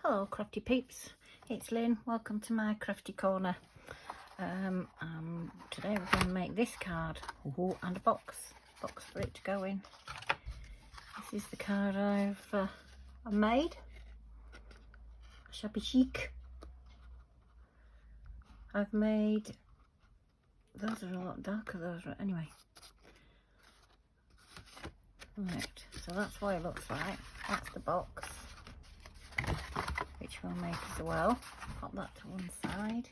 Hello crafty peeps, it's Lynn. Welcome to my crafty corner. Today we're going to make this card. And a box for it to go in. This is the card I've made. Shabby Chic. I've made, those are a lot darker, those are, anyway. Right, so that's what it looks like. That's the box, which we'll make as well. Pop that to one side.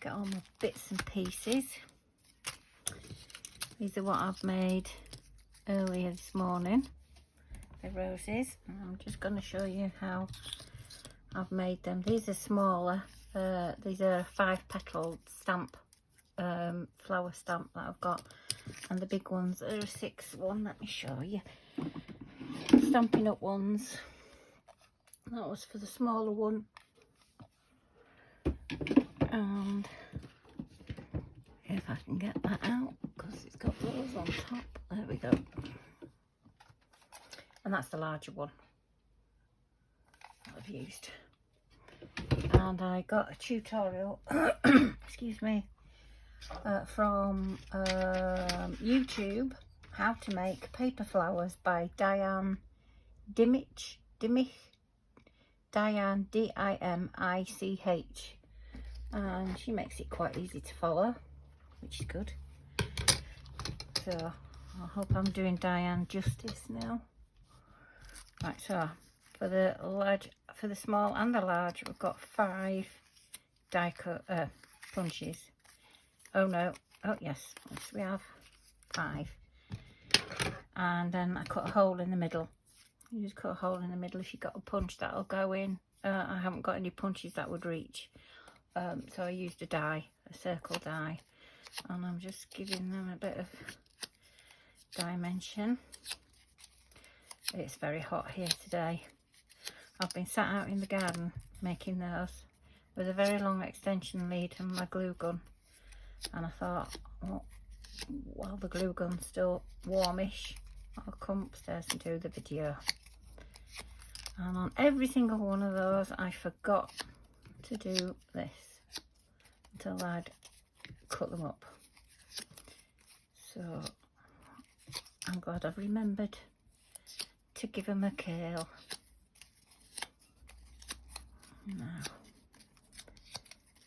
Get all my bits and pieces. These are what I've made earlier this morning, the roses. And I'm just going to show you how I've made them. These are smaller. These are a 5-petal stamp, flower stamp that I've got. And the big ones are a 6 one. Let me show you. Stampin' Up ones. That was for the smaller one. And if I can get that out, because it's got those on top. There we go. And that's the larger one that I've used. And I got a tutorial, excuse me, from YouTube, how to make paper flowers by Diane Dimich. Diane, D-I-M-I-C-H. And she makes it quite easy to follow, which is good. So I hope I'm doing Diane justice now. Right, so for the large, for the small and the large, we've got 5 die cut punches. Oh no, oh yes, we have 5. And then I cut a hole in the middle. You just cut a hole in the middle. If you've got a punch, that'll go in. I haven't got any punches that would reach. So I used a die, a circle die. And I'm just giving them a bit of dimension. It's very hot here today. I've been sat out in the garden making those with a very long extension lead and my glue gun. And I thought, well, while the glue gun's still warmish, I'll come upstairs and do the video. And on every single one of those, I forgot to do this until I'd cut them up. So I'm glad I've remembered to give them a curl. Now,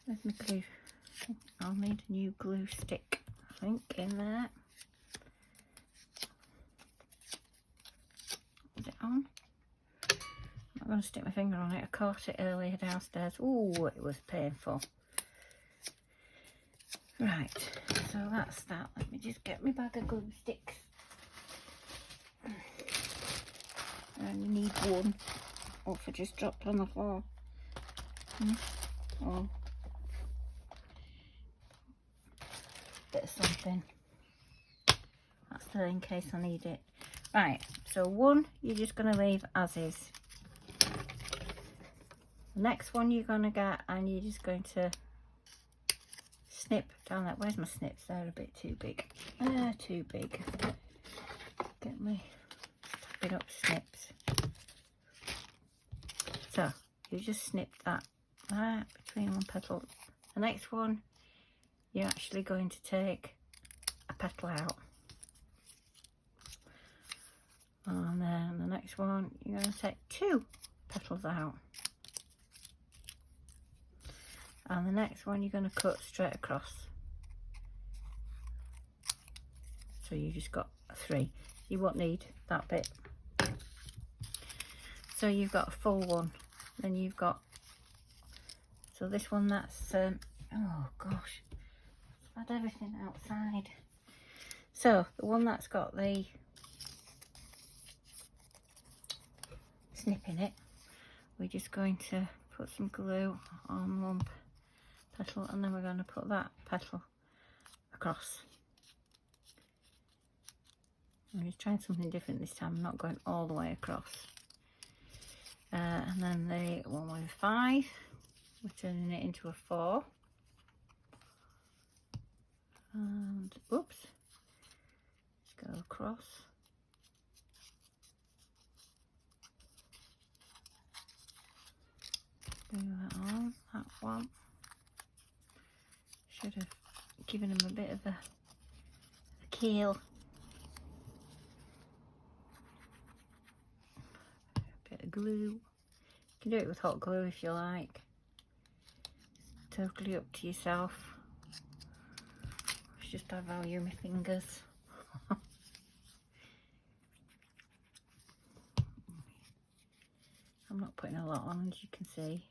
where's my glue? I'll need a new glue stick, I think, in there. Is it on? I'm not going to stick my finger on it. I caught it earlier downstairs. Ooh, it was painful. Right, so that's that. Let me just get my bag of glue sticks. I only need one. Oh, if I just dropped on the floor. Oh. Bit of something. That's there in case I need it. Right, so one you're just going to leave as is. The next one you're going to get, and you're just going to snip down that. Where's my snips? They're a bit too big. Too big. Get me big up snips. So you just snip that right between one petal. The next one, you're actually going to take a petal out. And then the next one, you're going to take 2 petals out. And the next one, you're going to cut straight across. So you just got 3. You won't need that bit. So you've got a full one. Then you've got, so this one, that's, oh gosh, I've had everything outside. So the one that's got the snip in it, we're just going to put some glue on one petal, and then we're going to put that petal across. I'm just trying something different this time. I'm not going all the way across. And then the one with 5, we're turning it into a 4. And oops, just go across. glue that on, that one. Should have given him a bit of a keel. Bit of glue. You can do it with hot glue if you like. It's totally up to yourself. It's just I value my fingers. I'm not putting a lot on, as you can see.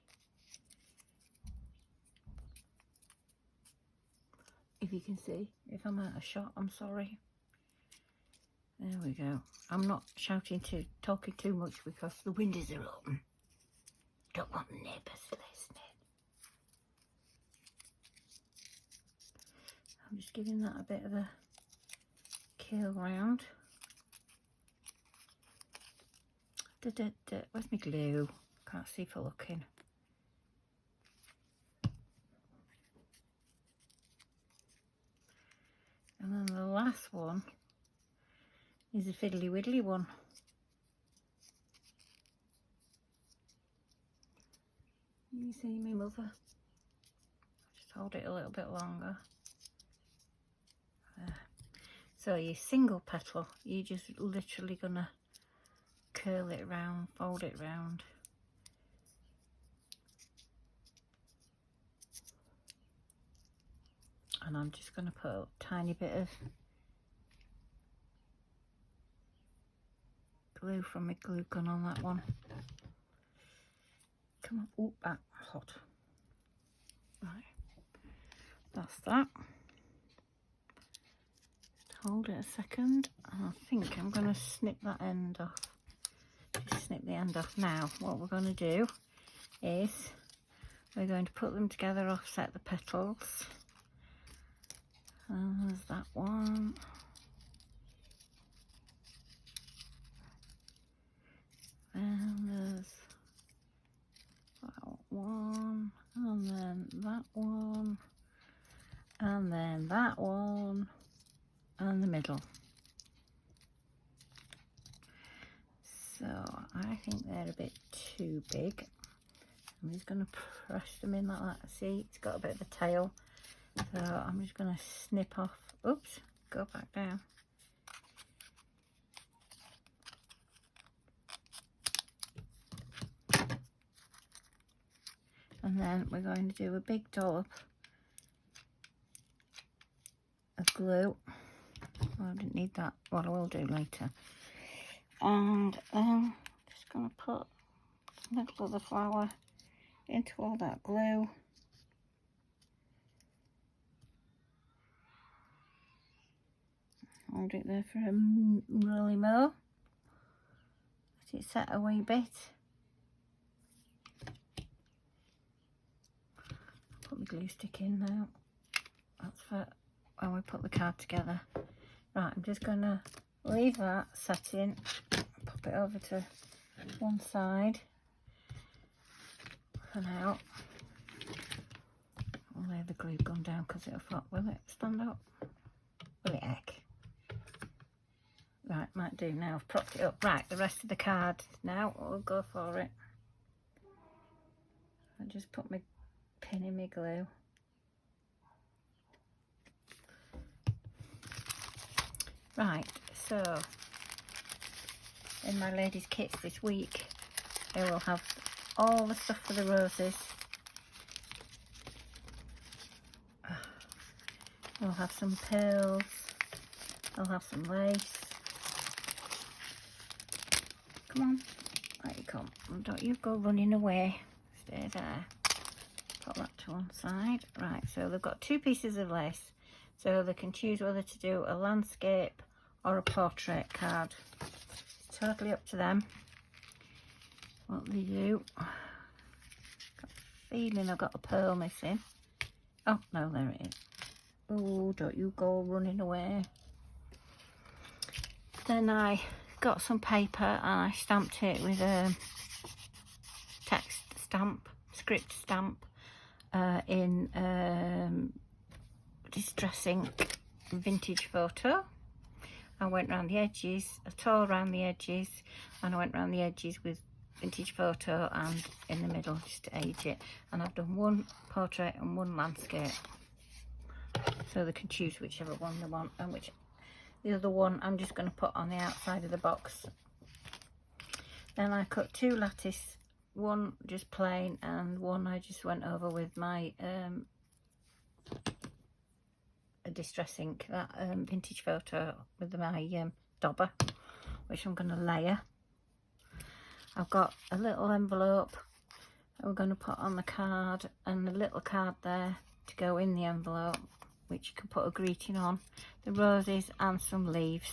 If you can see, if I'm out of shot, I'm sorry. There we go. I'm not talking too much because the windows are open. Don't want the neighbours listening. I'm just giving that a bit of a keel round. Where's my glue? Can't see for looking. And then the last one is a fiddly widdly one. You see me, mother? Just hold it a little bit longer. There. So your single petal, you're just literally gonna curl it round, fold it round. And I'm just going to put a tiny bit of glue from my glue gun on that one. Come on, oh, that's hot. Right, that's that. Just hold it a second. And I think I'm going to snip that end off. Just snip the end off now. What we're going to do is we're going to put them together, offset the petals. And there's that one. And there's that one. And then that one. And then that one. And the middle. So I think they're a bit too big. I'm just going to press them in like that. See, it's got a bit of a tail. So I'm just going to snip off. Oops, go back down. And then we're going to do a big dollop of glue. Oh, I didn't need that. Well, I will do later. And then just going to put the middle of the flower into all that glue. Hold it there for a rolly mo. Let it set a wee bit. Put the glue stick in now. That's for when we put the card together. Right, I'm just going to leave that setting. Pop it over to one side for now. I'll lay the glue gun down because it'll flop. Will it stand up? Will it heck? Right, might do now. I've propped it up. Right, the rest of the card now. We'll go for it. I just put my pin in my glue. Right, so in my ladies' kits this week, I will have all the stuff for the roses. I'll have some pearls. I'll have some lace. Come on, there you come. Don't you go running away. Stay there. Put that to one side. Right, so they've got 2 pieces of lace. So they can choose whether to do a landscape or a portrait card. It's totally up to them what they do. Got a feeling I've got a pearl missing. Oh, no, there it is. Oh, don't you go running away. Then I got some paper and I stamped it with a text stamp, script stamp in Distress Ink Vintage Photo. I went round the edges, I tore around the edges, and I went round the edges with vintage photo and in the middle just to age it. And I've done one portrait and one landscape, so they can choose whichever one they want, and which the other one I'm just going to put on the outside of the box. Then I cut 2 lattice, one just plain and one I just went over with my a distress ink, that vintage photo with my dauber, which I'm going to layer. I've got a little envelope that we're going to put on the card, and a little card there to go in the envelope, which you can put a greeting on, the roses and some leaves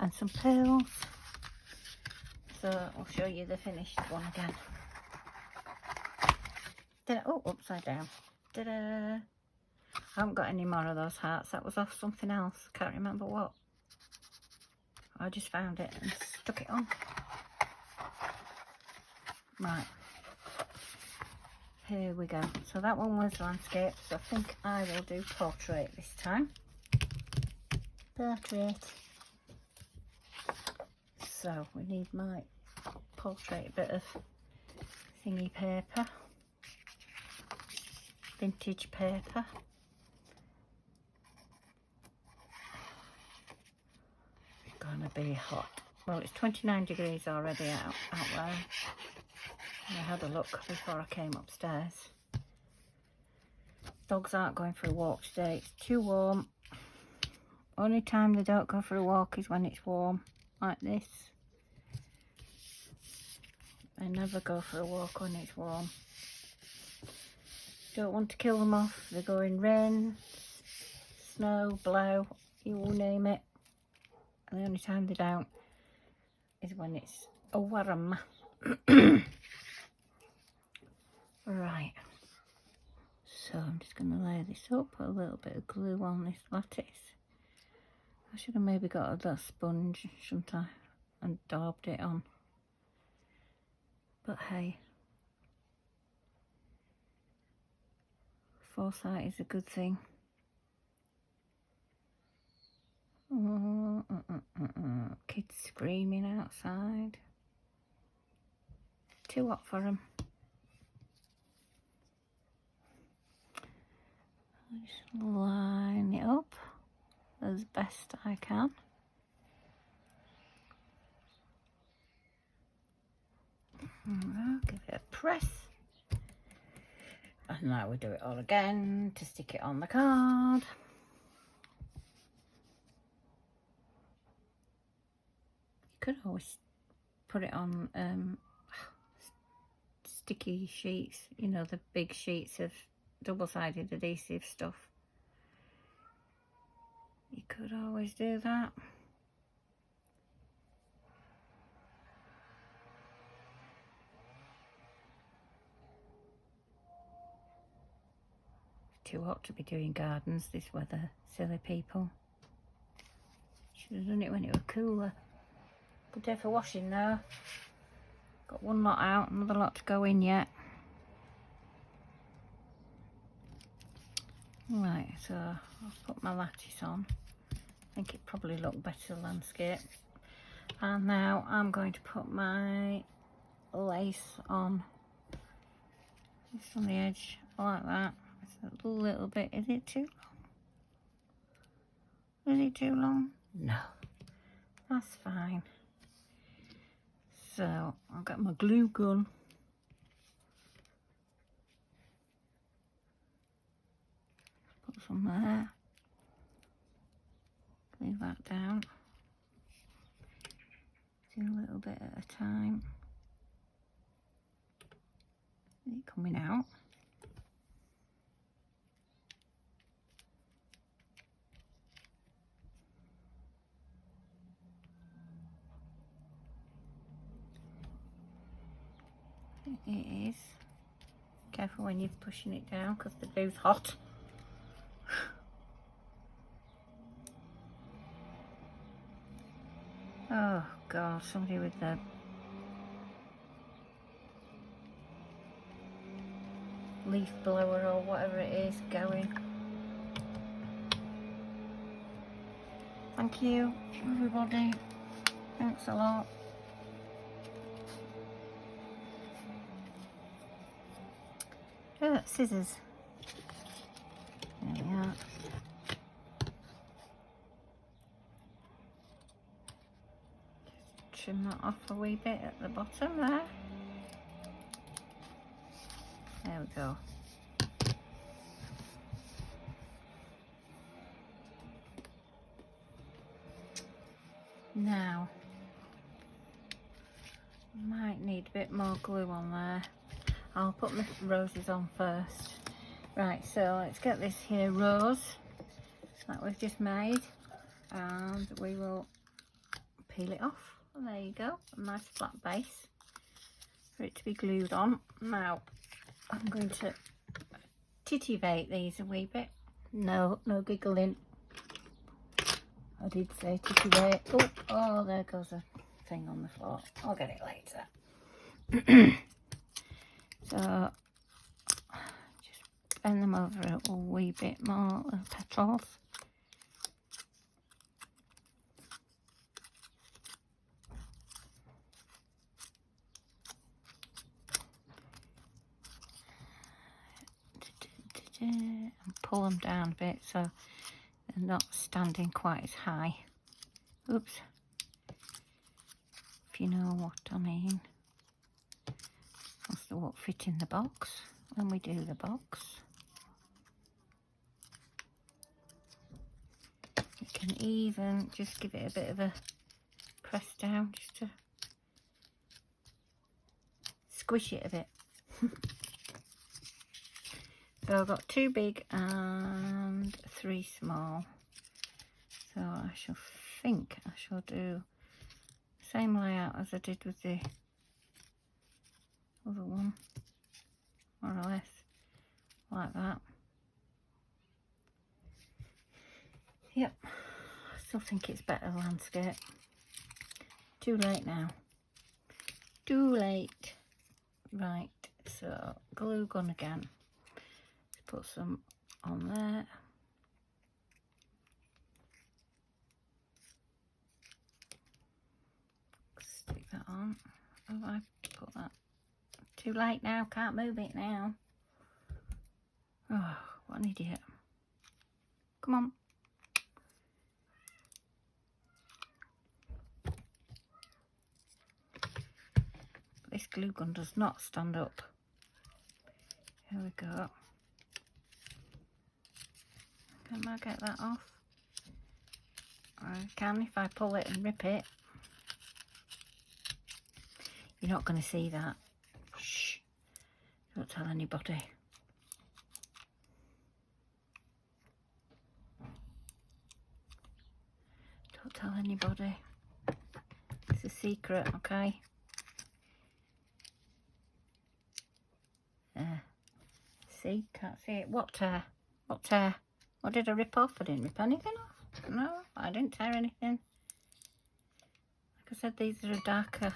and some pearls. So I'll show you the finished one again. Oh, upside down. Ta-da! I haven't got any more of those hearts. That was off something else. Can't remember what. I just found it and stuck it on. Right. Here we go. So that one was landscape. So I think I will do portrait this time. Portrait. So we need my portrait bit of thingy paper. Vintage paper. Gonna be hot. Well, it's 29 degrees already out there. I had a look before I came upstairs. Dogs aren't going for a walk today. It's too warm. Only time they don't go for a walk is when it's warm, like this. They never go for a walk when it's warm. Don't want to kill them off. They go in rain, snow, blow, you will name it. And the only time they don't is when it's a warm. Right. So I'm just going to lay this up, put a little bit of glue on this lattice. I should have maybe got a little sponge, shouldn't I? And daubed it on. But hey. Foresight is a good thing. Kids screaming outside. Too hot for them. Just line it up as best I can. I'll give it a press. And now we do it all again to stick it on the card. You could always put it on sticky sheets, you know, the big sheets of double-sided adhesive stuff. You could always do that. Too hot to be doing gardens this weather, silly people. Should have done it when it was cooler. Good day for washing though. Got one lot out, another lot to go in yet. Right, so I'll put my lattice on. I think it probably looked better landscape. And now I'm going to put my lace on. Just on the edge, like that. It's a little bit. Is it too long? Is it too long? No, that's fine. So I'll get my glue gun. Put some there. Glue that down. Do a little bit at a time. Is it coming out? It is. Careful when you're pushing it down because the glue's hot. Oh God, somebody with the leaf blower or whatever it is going. Thank you, everybody. Thanks a lot. Scissors. There we are. Just trim that off a wee bit at the bottom there. There we go. Now, might need a bit more glue on there. I'll put my roses on first. Right, so let's get this here rose that we've just made, and we will peel it off. And there you go, a nice flat base for it to be glued on. Now, I'm going to titivate these a wee bit. No giggling. I did say titivate. Oh, there goes a thing on the floor. I'll get it later. So, just bend them over a wee bit more, the petals. And pull them down a bit so they're not standing quite as high. Oops. If you know what I mean. That's the what fit in the box when we do the box. You can even just give it a bit of a press down just to squish it a bit. So I've got 2 big and 3 small. So I think I shall do the same layout as I did with the other one, more or less, like that. Yep, I still think it's better landscape. Too late now. Too late. Right, so glue gun again. Put some on there. Stick that on. Oh, I put that. Too late now, can't move it now. Oh, what an idiot. Come on. This glue gun does not stand up. Here we go. Can I get that off? I can if I pull it and rip it. You're not going to see that. Shh. Don't tell anybody. Don't tell anybody. It's a secret, okay? See? Can't see it. What tear? What tear? What did I rip off? I didn't rip anything off. No, I didn't tear anything. Like I said, these are a darker.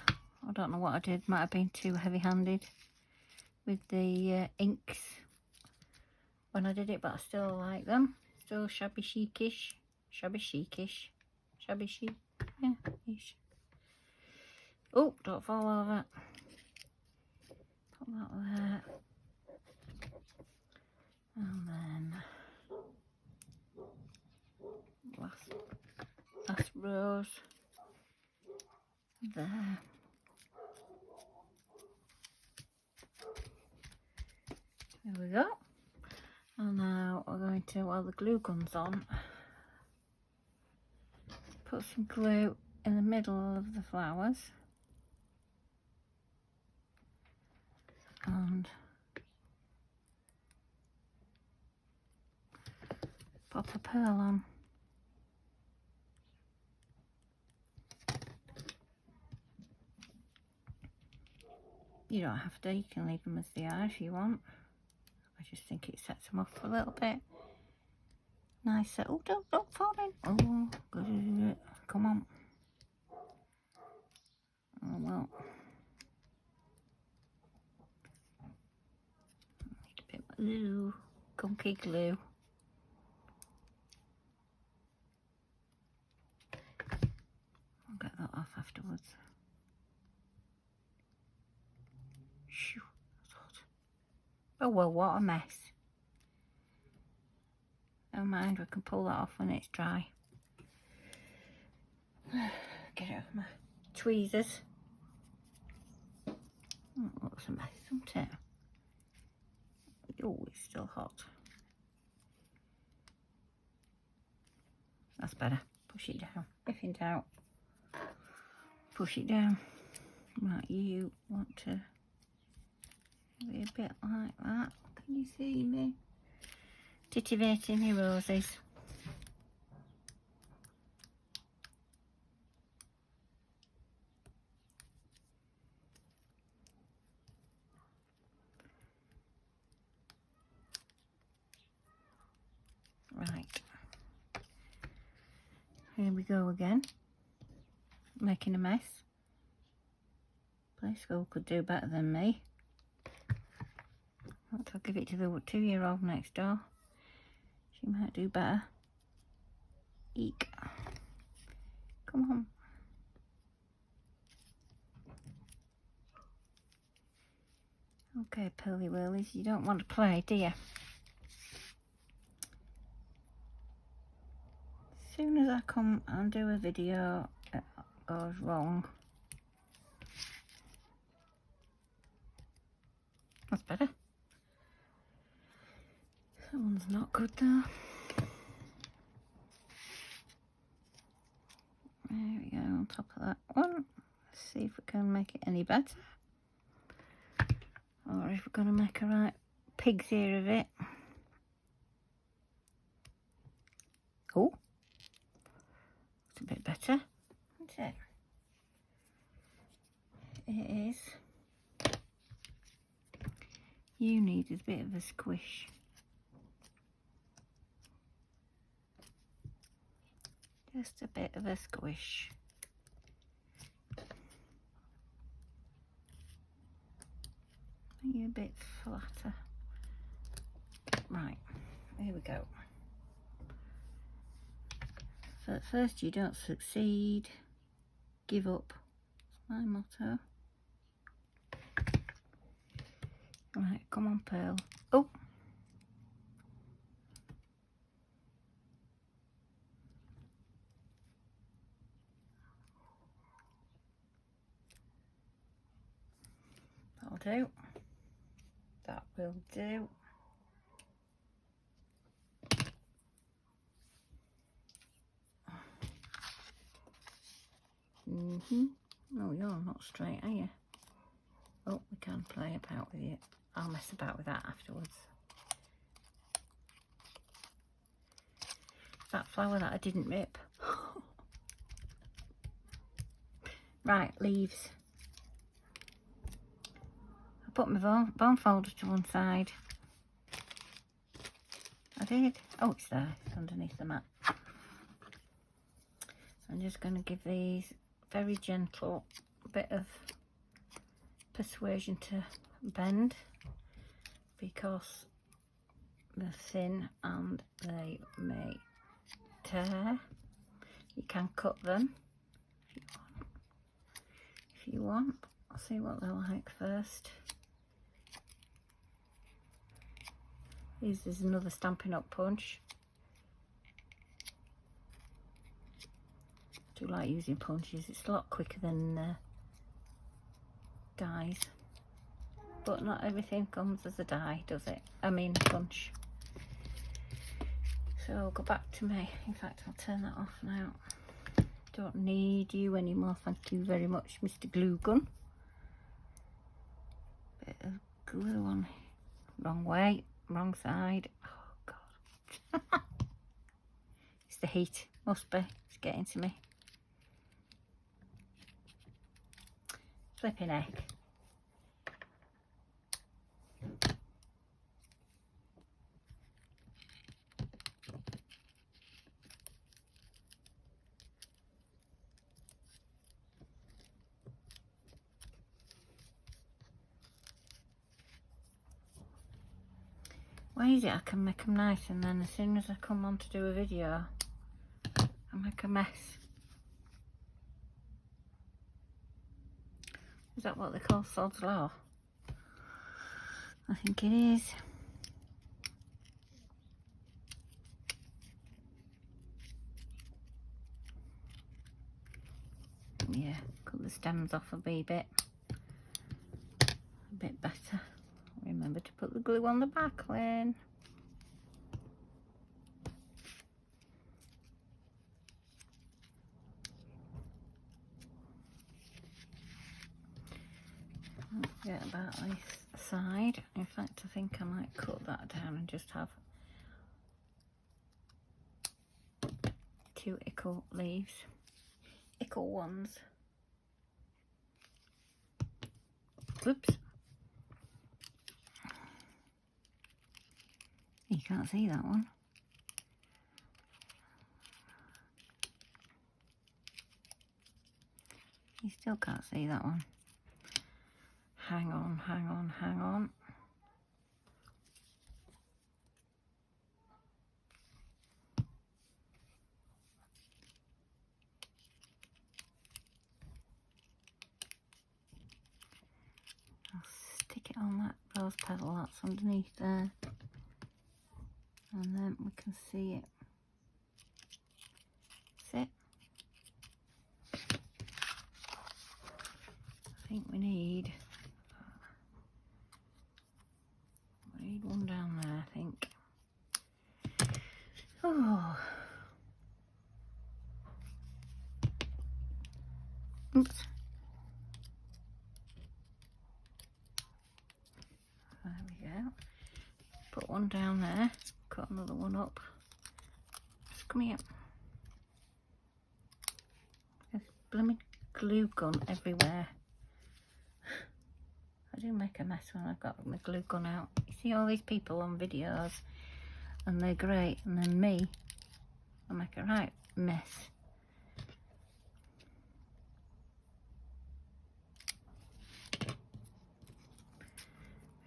I don't know what I did. Might have been too heavy-handed with the inks when I did it, but I still like them. Still shabby chicish. Shabby chicish. Shabby chic. Yeah, ish. Oh, don't fall over. Put that there. And then last rose there. There we go. And now we're going to, while the glue gun's on, put some glue in the middle of the flowers and pop a pearl on. You don't have to, you can leave them as they are if you want. I just think it sets them off a little bit nicer. Oh, don't fall in. Oh, good. Come on. Oh, well. Need a bit of glue, gunky glue. I'll get that off afterwards. Shoo, that's hot. Oh well, what a mess. Never mind, we can pull that off when it's dry. Get out my tweezers. Oh, it looks a mess, doesn't it? Oh, it's still hot. That's better. Push it down. If in doubt, push it down. Right, you want to be a bit like that. Can you see me? Titivating my roses. Right. Here we go again. Making a mess. Play school could do better than me. I'll give it to the 2-year-old next door. She might do better. Eek. Come on. Okay, Pearly Whirlies, you don't want to play, do you? As soon as I come and do a video, it goes wrong. That's better. That one's not good though. There we go, on top of that one. Let's see if we can make it any better. Or if we're going to make a right pig's ear of it. Oh, it's a bit better, isn't it? It is. You need a bit of a squish. Just a bit of a squish. Make you a bit flatter. Right, here we go. So at first you don't succeed, give up. That's my motto. Right, come on, Pearl. Oh! That'll do. That will do. Oh, you're not straight, are you? Oh, we can play about with it. I'll mess about with that afterwards. That flower that I didn't rip. Right, leaves. I put my bone folder to one side. I did. Oh, it's there. It's underneath the mat. I'm just going to give these very gentle bit of persuasion to bend because they're thin and they may tear. You can cut them if you want. I'll see what they're like first. This is another Stampin' Up punch. I do like using punches. It's a lot quicker than dies. But not everything comes as a die, does it? I mean punch. So I'll go back to me. In fact, I'll turn that off now. Don't need you anymore. Thank you very much, Mr. Glue Gun. Bit of glue on. Wrong way. Wrong side. Oh, God. It's the heat. Must be. It's getting to me. Flipping heck. Why is it I can make them nice and then as soon as I come on to do a video, I make a mess? Is that what they call sod's law? I think it is. Yeah, cut the stems off a wee bit. A bit better. Remember to put the glue on the back, Lynn. Don't forget about this side. In fact, I think I might cut that down and just have 2 ickle leaves. Ickle ones. Oops. You can't see that one. You still can't see that one. Hang on, hang on, hang on. I'll stick it on that rose petal that's underneath there. And then we can see it. Sit. I think we need one down there, I think. Oh. Oops. There we go. Put one down there. Cut another one up. Just come here. There's blooming glue gun everywhere. I do make a mess when I've got my glue gun out. You see all these people on videos and they're great, and then me, I make a right mess.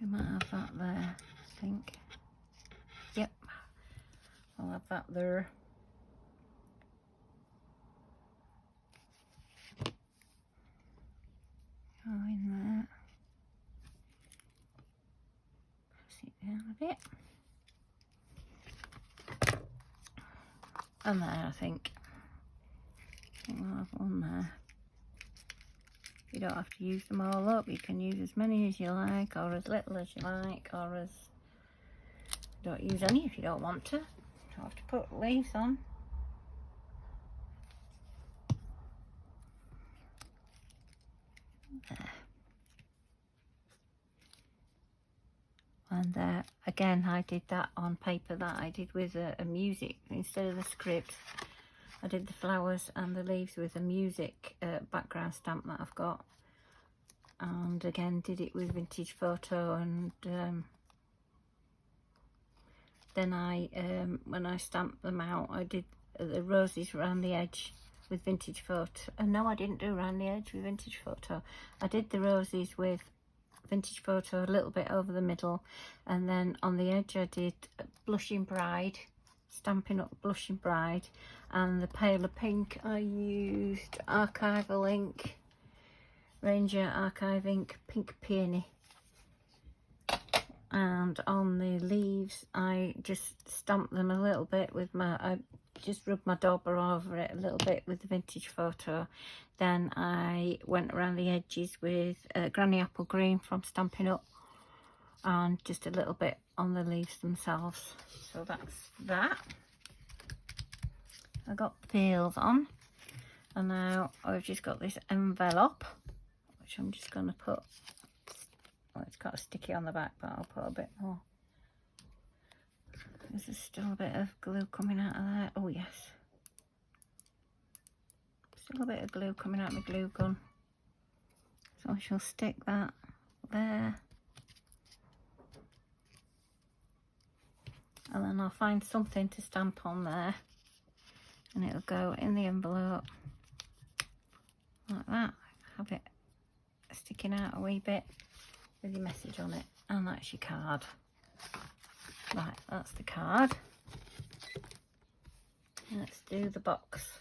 We might have that there, I think. Yep, I'll have that there. Go in there. Press it down a bit. And there, I think we'll have one there. You don't have to use them all up. You can use as many as you like, or as little as you like, or as... Don't use any if you don't want to. Don't have to put leaves on. There. And again, I did that on paper that I did with a music instead of the script. I did the flowers and the leaves with a music background stamp that I've got, and again did it with vintage photo. And then when I stamped them out, I did the roses around the edge with vintage photo. And no, I didn't do around the edge with vintage photo. I did the roses with vintage photo a little bit over the middle, and then on the edge I did Blushing Bride, Stampin' Up Blushing Bride, and the paler pink I used Archival ink, Ranger Archive ink, Pink Peony. And on the leaves I just stamped them a little bit with I just rubbed my dauber over it a little bit with the vintage photo. Then I went around the edges with Granny Apple Green from Stampin' Up, and just a little bit on the leaves themselves. So that's that. I got peels on, and now I've just got this envelope, which I'm just going to put, well, it's got a sticky on the back, but I'll put a bit more. There's still a bit of glue coming out of there. Oh yes, still a bit of glue coming out of my glue gun. So I shall stick that there. And then I'll find something to stamp on there, and it'll go in the envelope like that. Have it sticking out a wee bit with your message on it, and that's your card. Right, that's the card. Let's do the box.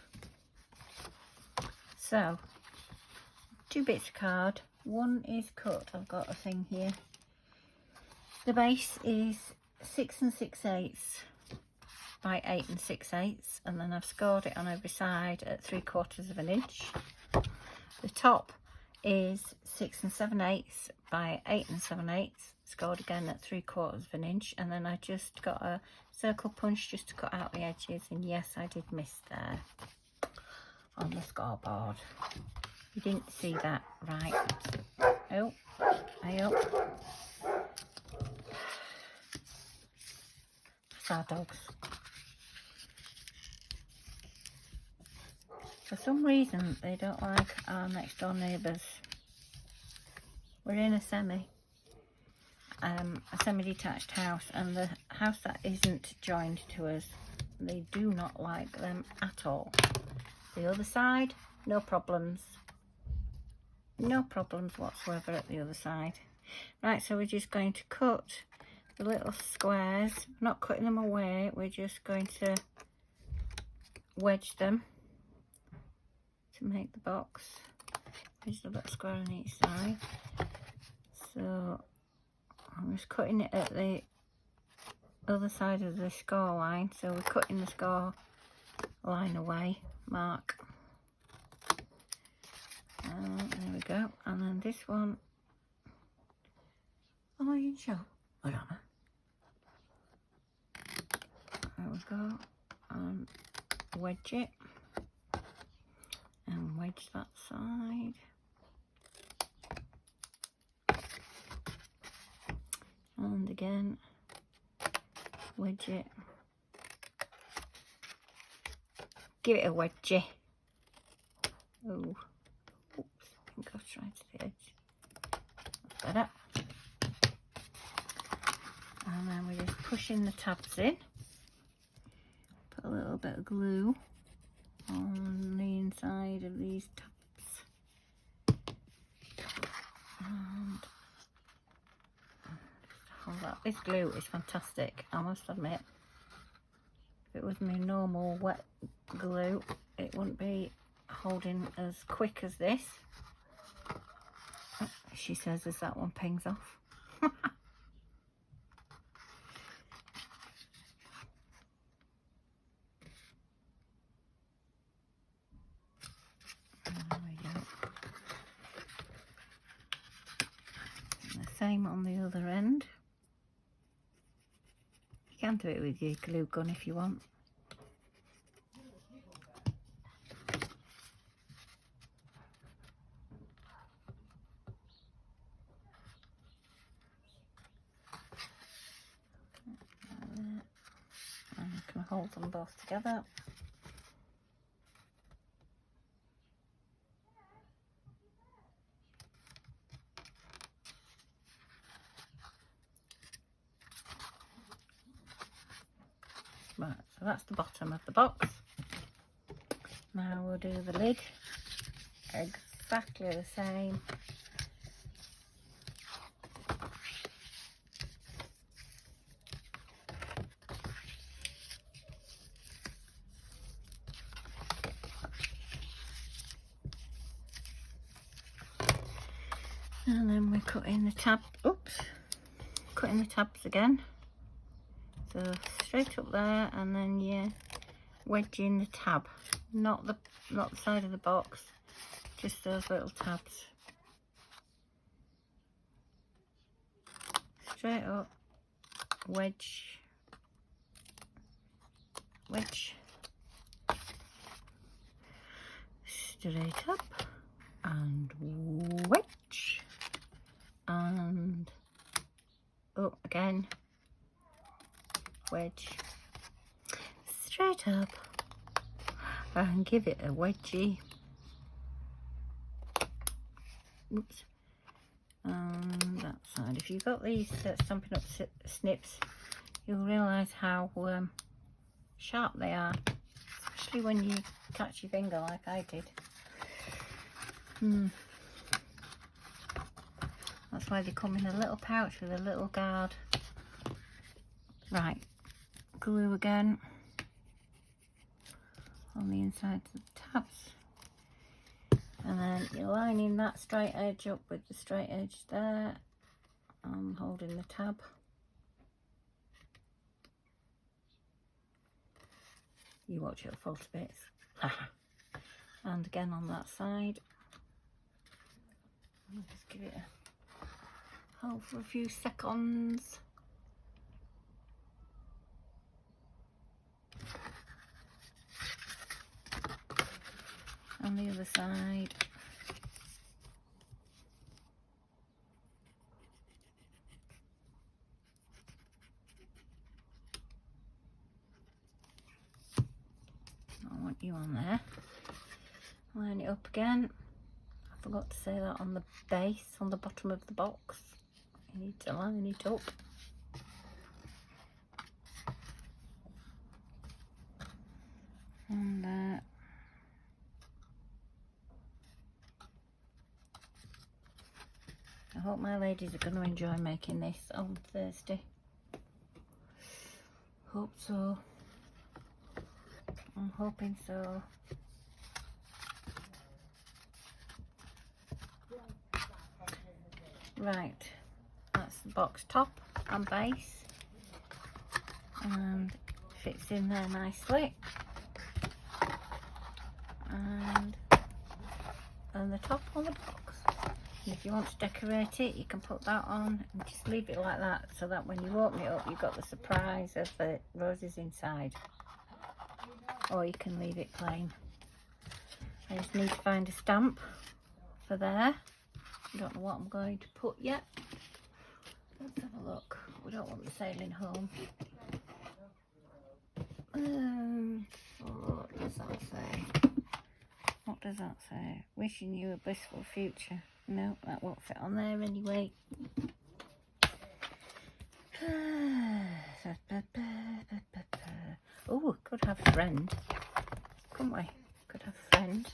So, 2 bits of card. One is cut. I've got a thing here. The base is 6 6/8 by 8 6/8, and then I've scored it on every side at 3/4 of an inch. The top is 6 7/8 by 8 7/8, scored again at 3/4 of an inch, and then I just got a circle punch just to cut out the edges, and yes, I did miss there on the scoreboard. You didn't see that, right? Oh, that's our dogs. For some reason, they don't like our next door neighbours. We're in a semi-detached house, and the house that isn't joined to us, they do not like them at all. The other side, no problems. No problems whatsoever at the other side. Right, so we're just going to cut the little squares. We're not cutting them away, we're just going to wedge them to make the box. Wedge the little square on each side. So I'm just cutting it at the other side of the score line. So we're cutting the score line away, mark. There we go. And then this one, oh, you can show. Hold on. There we go. And wedge it. And wedge that side. And again, wedge it. Give it a wedgie. Oh, oops, I think I've tried to the edge. That's better. And then we're just pushing the tabs in. Put a little bit of glue on the inside of these tabs. And hold that. This glue is fantastic, I must admit. If it was my normal wet glue, it wouldn't be holding as quick as this. Oh, she says as that one pings off. There we go. And the same on the other end. You can do it with your glue gun if you want. And you can hold them both together. Right, so that's the bottom of the box. Now we'll do the lid, exactly the same. And then we're cutting the tab, cutting the tabs again. So straight up there, and then you're wedging the tab, not the side of the box, just those little tabs. Straight up, wedge, wedge, straight up, and wedge, and up again. Wedge, straight up, and give it a wedgie. Oops. And that side. If you've got these Stampin' Up snips, you'll realise how sharp they are, especially when you catch your finger like I did. That's why they come in a little pouch with a little guard. Right. Glue again on the inside of the tabs, and then you're lining that straight edge up with the straight edge there. I'm holding the tab You watch, it'll fall to bits. And again on that side. I'll just give it a hold for a few seconds. On the other side. I want you on there. Line it up again. I forgot to say that on the base, on the bottom of the box. You need to line it up. And I hope my ladies are going to enjoy making this on Thursday. Hope so. I'm hoping so. Right, that's the box top and base, and fits in there nicely. And the top on the box. And if you want to decorate it, you can put that on and just leave it like that, so that when you open it up, you've got the surprise of the roses inside. Or you can leave it plain. I just need to find a stamp for there. I don't know what I'm going to put yet. Let's have a look. We don't want the sailing home. What does that say? What does that say? Wishing you a blissful future. No, that won't fit on there anyway. Oh, could have a friend. Couldn't we? Could have a friend.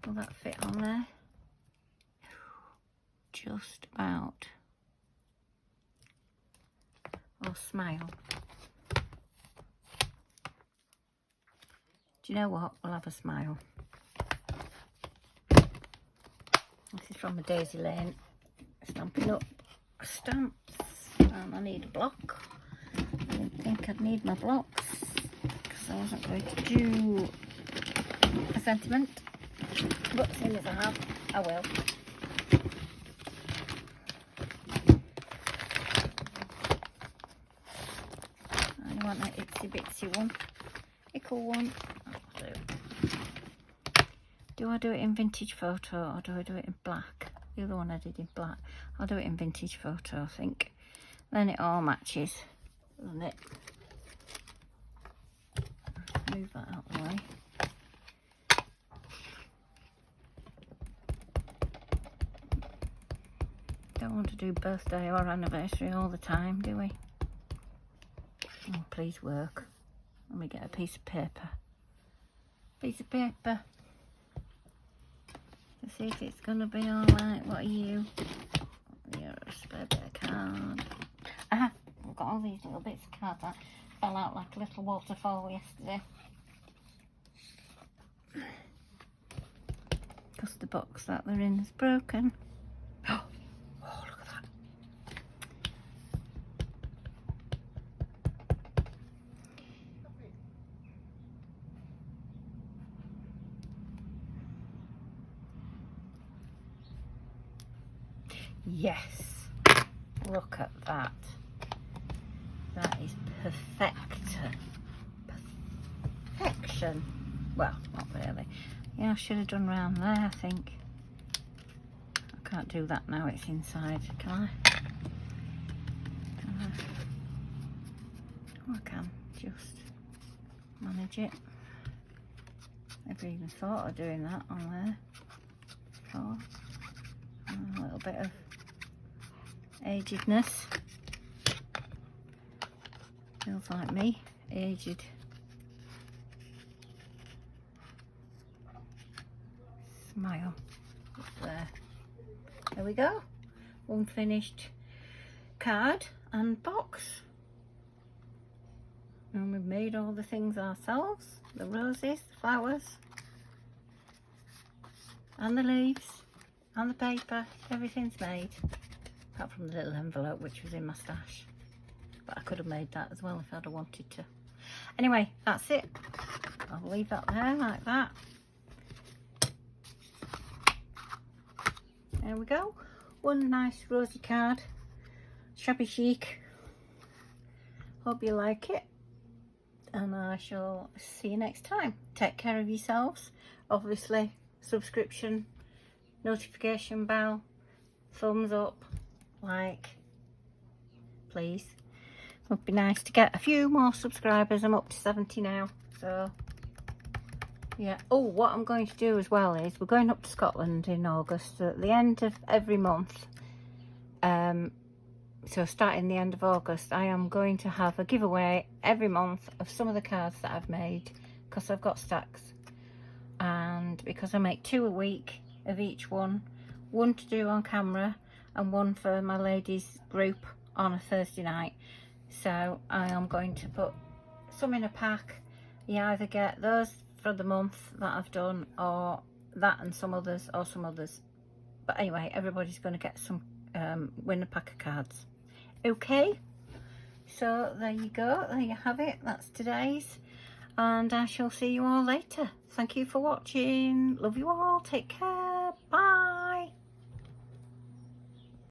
Will that fit on there? Just about. Or smile. Do you know what? We'll have a smile. This is from a Daisy Lane. Stampin' Up stamps. And I need a block. I didn't think I'd need my blocks because I wasn't going to do a sentiment. But as soon as I have, I will. I want that itsy bitsy one. Ickle one. That'll do. Do I do it in vintage photo or do I do it in black? The other one I did in black. I'll do it in vintage photo, I think. Then it all matches, doesn't it? Move that out of the way. Don't want to do birthday or anniversary all the time, do we? Oh, please work. Let me get a piece of paper. Piece of paper. To see if it's going to be alright. What are you? You're a spare bit of card. Aha! I've got all these little bits of card that fell out like a little waterfall yesterday. Because the box that they're in is broken. Oh, look at that. Yes, look at that. That is perfection. Well, not really. Yeah, I should have done round there, I think. I can't do that now, it's inside, can I? Oh, I can just manage it. Never even thought of doing that on there before. A little bit of agedness. Feels like me, aged. Smile up there. There we go. Unfinished card and box. And we've made all the things ourselves. The roses, the flowers, and the leaves, and the paper. Everything's made. Apart from the little envelope which was in my stash. But I could have made that as well if I'd have wanted to. Anyway, that's it. I'll leave that there like that. There we go. One nice rosy card. Shabby chic. Hope you like it. And I shall see you next time. Take care of yourselves. Obviously, subscription, notification bell, thumbs up, like, please. Would be nice to get a few more subscribers. I'm up to 70 now, so yeah. Oh, what I'm going to do as well is we're going up to Scotland in August, so at the end of every month, so starting the end of August, I am going to have a giveaway every month of some of the cards that I've made, because I've got stacks, and because I make 2 a week of each one to do on camera and one for my ladies group on a Thursday night. So I am going to put some in a pack. You either get those for the month that I've done, or that and some others, or some others. But anyway, everybody's going to get some, win a pack of cards. Okay, so there you go, there you have it. That's today's, and I shall see you all later. Thank you for watching. Love you all. Take care.